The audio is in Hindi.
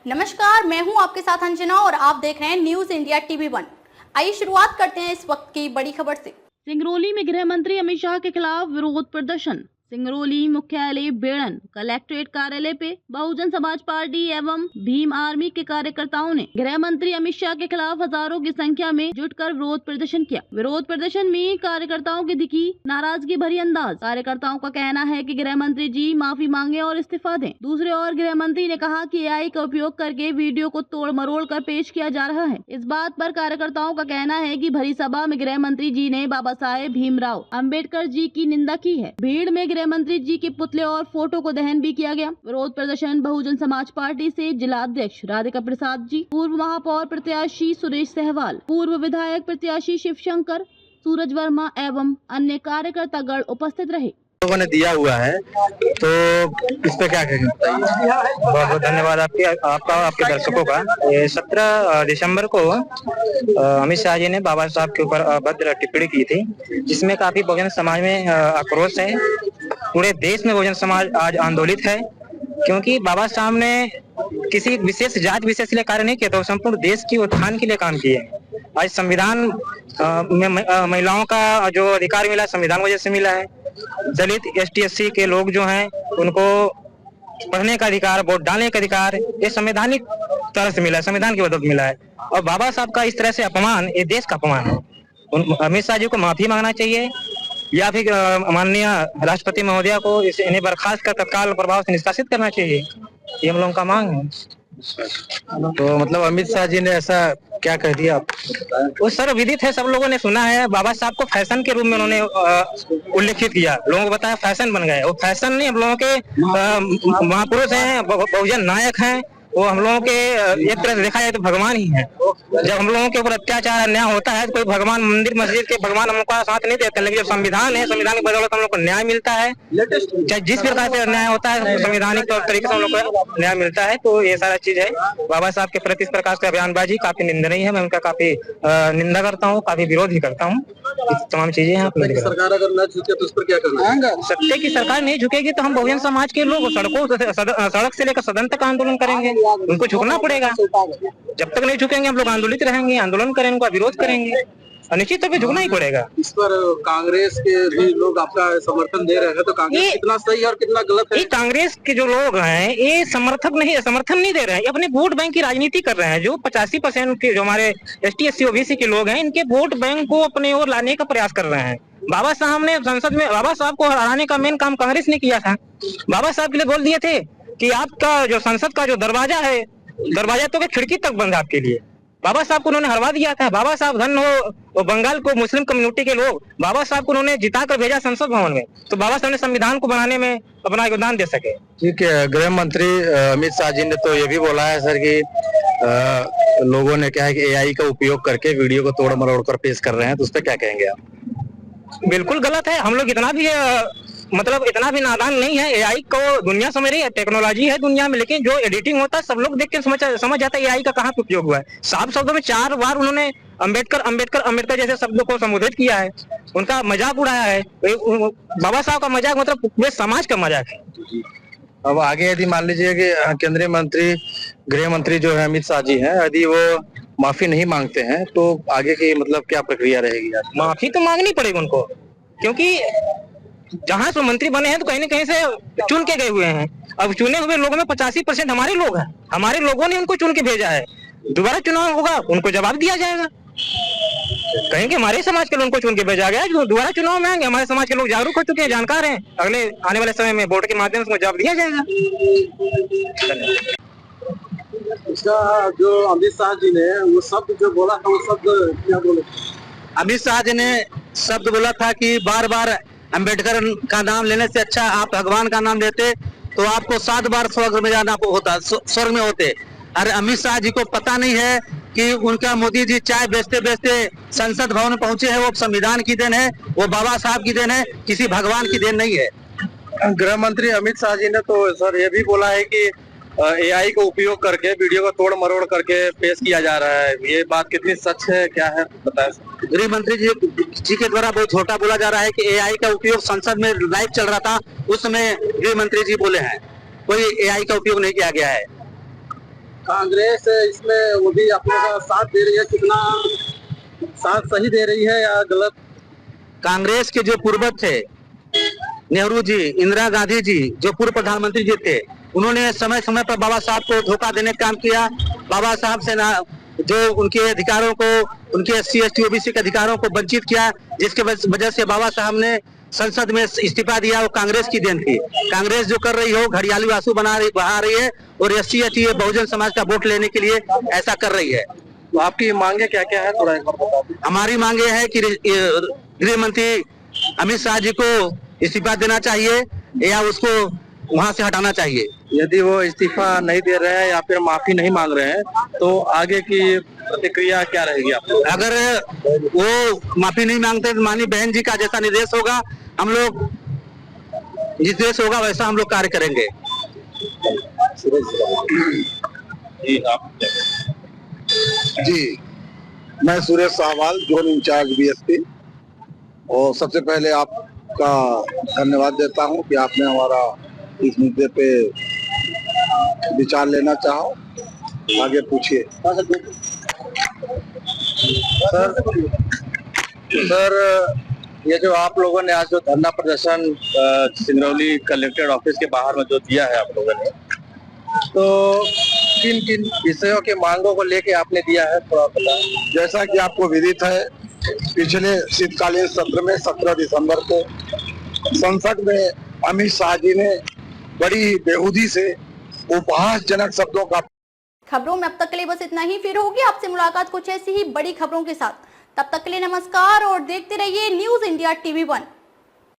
नमस्कार, मैं हूं आपके साथ अंजना और आप देख रहे हैं न्यूज इंडिया टीवी 1। आइए शुरुआत करते हैं इस वक्त की बड़ी खबर से। सिंगरौली में गृह मंत्री अमित शाह के खिलाफ विरोध प्रदर्शन। सिंगरौली मुख्यालय बेड़न कलेक्ट्रेट कार्यालय पे बहुजन समाज पार्टी एवं भीम आर्मी के कार्यकर्ताओं ने गृह मंत्री अमित शाह के खिलाफ हजारों की संख्या में जुटकर विरोध प्रदर्शन किया। विरोध प्रदर्शन में कार्यकर्ताओं की दिखी नाराजगी भरी अंदाज। कार्यकर्ताओं का कहना है कि गृह मंत्री जी माफी मांगे और इस्तीफा दें। दूसरी ओर गृह मंत्री ने कहा कि एआई का उपयोग करके वीडियो को तोड़ मरोड़ कर पेश किया जा रहा है। इस बात पर कार्यकर्ताओं का कहना है कि भरी सभा में गृह मंत्री जी ने बाबा साहेब भीमराव अंबेडकर जी की निंदा की है। भीड़ में गृह मंत्री जी के पुतले और फोटो को दहन भी किया गया। विरोध प्रदर्शन बहुजन समाज पार्टी से जिला अध्यक्ष राधिका प्रसाद जी, पूर्व महापौर प्रत्याशी सुरेश सहवाल, पूर्व विधायक प्रत्याशी शिवशंकर, सूरज वर्मा एवं अन्य कार्यकर्तागण उपस्थित रहे। लोगों ने दिया हुआ है तो इस पे क्या कहेंगे बताइए। बहुत बहुत धन्यवाद आपके दर्शकों का। ये 17 दिसंबर को अमित शाह जी ने बाबा साहब के ऊपर अभद्र टिप्पणी की थी, जिसमें काफी बहुजन समाज में आक्रोश है। पूरे देश में बहुजन समाज आज आंदोलित है, क्योंकि बाबा साहब ने किसी विशेष जात विशेष के लिए कार्य नहीं किया, तो संपूर्ण देश की उत्थान के लिए काम किए। आज संविधान में महिलाओं का जो अधिकार मिला, संविधान वजह से मिला है। दलित ST SC के लोग जो हैं उनको पढ़ने का अधिकार, वोट डालने का अधिकार, ये संवैधानिक तरह से मिला है, संविधान की बदौलत मिला है। और बाबा साहब का इस तरह से अपमान ये देश का अपमान है। अमित शाह जी को माफी मांगना चाहिए या फिर माननीय राष्ट्रपति महोदया को इन्हें बर्खास्त कर तत्काल प्रभाव से निष्कासित करना चाहिए। ये हम लोगों का मांग है। तो मतलब अमित शाह जी ने ऐसा क्या कह दिया? वो सर्वविदित है, सब लोगों ने सुना है। बाबा साहब को फैशन के रूप में उन्होंने उल्लेखित किया, लोगों को बताया फैशन बन गए। वो फैशन नहीं, हम लोगों के महापुरुष हैं, बहुजन नायक हैं। वो हम लोगों के एक तरह से देखा जाए तो भगवान ही है। जब हम लोगों के ऊपर अत्याचार अन्याय होता है तो कोई भगवान मंदिर मस्जिद के भगवान हम लोग का साथ नहीं देते, लेकिन जब संविधान है, संविधान की बदौलत हम लोग को न्याय मिलता है। चाहे जिस प्रकार से अन्याय होता है संवैधानिक तरीके से हम लोग को न्याय मिलता है। तो ये सारा चीज है। बाबा साहब के प्रति इस प्रकार से बयानबाजी काफी निंदनीय है। मैं उनका काफी निंदा करता हूँ, काफी विरोध भी करता हूँ। तमाम चीजें हैं। सरकार अगर न झुके तो उस पर क्या करना? सत्य की सरकार नहीं झुकेगी तो हम बहुजन समाज के लोग सड़क से लेकर सदन तक आंदोलन करेंगे। उनको झुकना पड़ेगा। जब तक नहीं झुकेंगे हम लोग आंदोलित रहेंगे, आंदोलन करेंगे, उनका विरोध करेंगे और निश्चित तौर पर झुकना ही पड़ेगा। इस पर कांग्रेस के भी लोग आपका समर्थन दे रहे हैं, तो कांग्रेस कितना सही और कितना गलत है? ये कांग्रेस के जो लोग हैं ये समर्थन नहीं दे रहे हैं, ये अपने वोट बैंक की राजनीति कर रहे हैं। जो 85% के जो हमारे ST SC OBC के लोग हैं, इनके वोट बैंक को अपने ओर लाने का प्रयास कर रहे हैं। बाबा साहब ने संसद में बाबा साहब को हराने का मेन काम कांग्रेस ने किया था। बाबा साहब के लिए बोल दिए थे कि आपका जो संसद का जो दरवाजा है, दरवाजा तो खिड़की तक बंद है आपके लिए। बाबा साहब को उन्होंने हरवा दिया था। बाबा साहब धन हो बंगाल को मुस्लिम कम्युनिटी के लोग बाबा साहब को उन्होंने जिता कर भेजा संसद भवन में, तो बाबा साहब ने संविधान को बनाने में अपना योगदान दे सके। ठीक है। गृह मंत्री अमित शाह जी ने तो ये भी बोला है सर कि लोगों ने क्या है कि AI का उपयोग करके वीडियो को तोड़ मरोड़ कर पेश कर रहे हैं, तो उस पर क्या कहेंगे आप? बिल्कुल गलत है। हम लोग इतना भी नादान नहीं है। AI को दुनिया समझ रही है, टेक्नोलॉजी है दुनिया में, लेकिन जो एडिटिंग होता है सब लोग देख के समझ जाता है AI का कहाँ पे उपयोग हुआ है। साफ शब्दों में 4 बार उन्होंने अंबेडकर जैसे शब्दों को संबोधित किया है, उनका मजाक उड़ाया है। बाबा साहब का मजाक मतलब पूरे समाज का मजाक है। अब आगे यदि मान लीजिए कि केंद्रीय मंत्री गृह मंत्री जो है अमित शाह जी हैं, यदि वो माफी नहीं मांगते हैं तो आगे की मतलब क्या प्रक्रिया रहेगी? माफी तो मांगनी पड़ेगी उनको, क्योंकि जहां से मंत्री बने हैं तो कहीं न कहीं से चुन के गए हुए हैं। अब चुने हुए लोगों में 85% हमारे लोग हैं। हमारे लोगों ने उनको चुन के भेजा है। दोबारा चुनाव होगा, उनको जवाब दिया जाएगा। कहेंगे हमारे समाज के लोगों को चुन के भेजा गया, जो दोबारा चुनाव में आएंगे हमारे समाज के लोग जागरूक हो चुके हैं, जानकार हैं। अगले आने वाले समय में वोट के माध्यम से जवाब दिया जाएगा। इसका जो अमित शाह जी ने वो शब्द जो बोला था, वो शब्द क्या बोले? अमित शाह जी ने शब्द बोला था कि बार बार अंबेडकर का नाम लेने से अच्छा आप भगवान का नाम लेते तो आपको 7 बार स्वर्ग में जाना होता, स्वर्ग में होते। अरे अमित शाह जी को पता नहीं है कि उनका मोदी जी चाय बेचते बेचते संसद भवन पहुंचे हैं, वो संविधान की देन है, वो बाबा साहब की देन है, किसी भगवान की देन नहीं है। गृह मंत्री अमित शाह जी ने तो सर ये भी बोला है कि AI का उपयोग करके वीडियो को तोड़ मरोड़ करके पेश किया जा रहा है। ये बात कितनी सच है, क्या है बताएं? गृह मंत्री जी के द्वारा बहुत छोटा बोला जा रहा है कि AI का उपयोग संसद में लाइव चल रहा था, उस समय गृह मंत्री जी बोले हैं, कोई AI का उपयोग नहीं किया गया है। कांग्रेस इसमें वो भी अपने का साथ दे रही है, कितना साथ सही दे रही है या गलत? कांग्रेस के जो पूर्वज थे, नेहरू जी, इंदिरा गांधी जी, जो पूर्व प्रधानमंत्री जी थे, उन्होंने समय समय पर बाबा साहब को धोखा देने का काम किया। बाबा साहब से ना जो उनके अधिकारों को, उनके SC ST OBC के अधिकारों को वंचित किया, जिसके वजह से बाबा साहब ने संसद में इस्तीफा दिया। वो कांग्रेस की देन थी। कांग्रेस जो कर रही हो, घड़ियाली आंसू बहा रही है और SC ST बहुजन समाज का वोट लेने के लिए ऐसा कर रही है। तो आपकी मांगे क्या क्या है, थोड़ा एक बार बता दीजिए। हमारी मांगे है कि गृह मंत्री अमित शाह जी को इस्तीफा देना चाहिए या उसको वहां से हटाना चाहिए। यदि वो इस्तीफा नहीं दे रहे हैं या फिर माफी नहीं मांग रहे हैं तो आगे की प्रतिक्रिया क्या रहेगी आपको? अगर वो माफी नहीं मांगते तो माननीय बहन जी का जैसा निर्देश होगा, हम लोग जिस देश होगा वैसा हम लोग कार्य करेंगे। जी, मैं सुरेश साहवाल, जोन इंचार्ज BSP। और सबसे पहले आपका धन्यवाद देता हूं कि आपने हमारा इस मुद्दे पे विचार लेना चाहो। आगे पूछिए। सर, ये जो आप लोगों ने आज जो धरना प्रदर्शन सिंगरौली कलेक्टेड ऑफिस के बाहर में जो दिया है आप लोगों ने, तो किन किन विषयों के मांगों को लेके आपने दिया है, थोड़ा बताएं। जैसा कि आपको विदित है, पिछले शीतकालीन सत्र में 17 दिसंबर को संसद में अमित शाह जी ने बड़ी बेहूदी से उपहासजनक शब्दों का। खबरों में अब तक के लिए बस इतना ही। फिर होगी आपसे मुलाकात कुछ ऐसी ही बड़ी खबरों के साथ। तब तक के लिए नमस्कार और देखते रहिए न्यूज़ इंडिया TV1।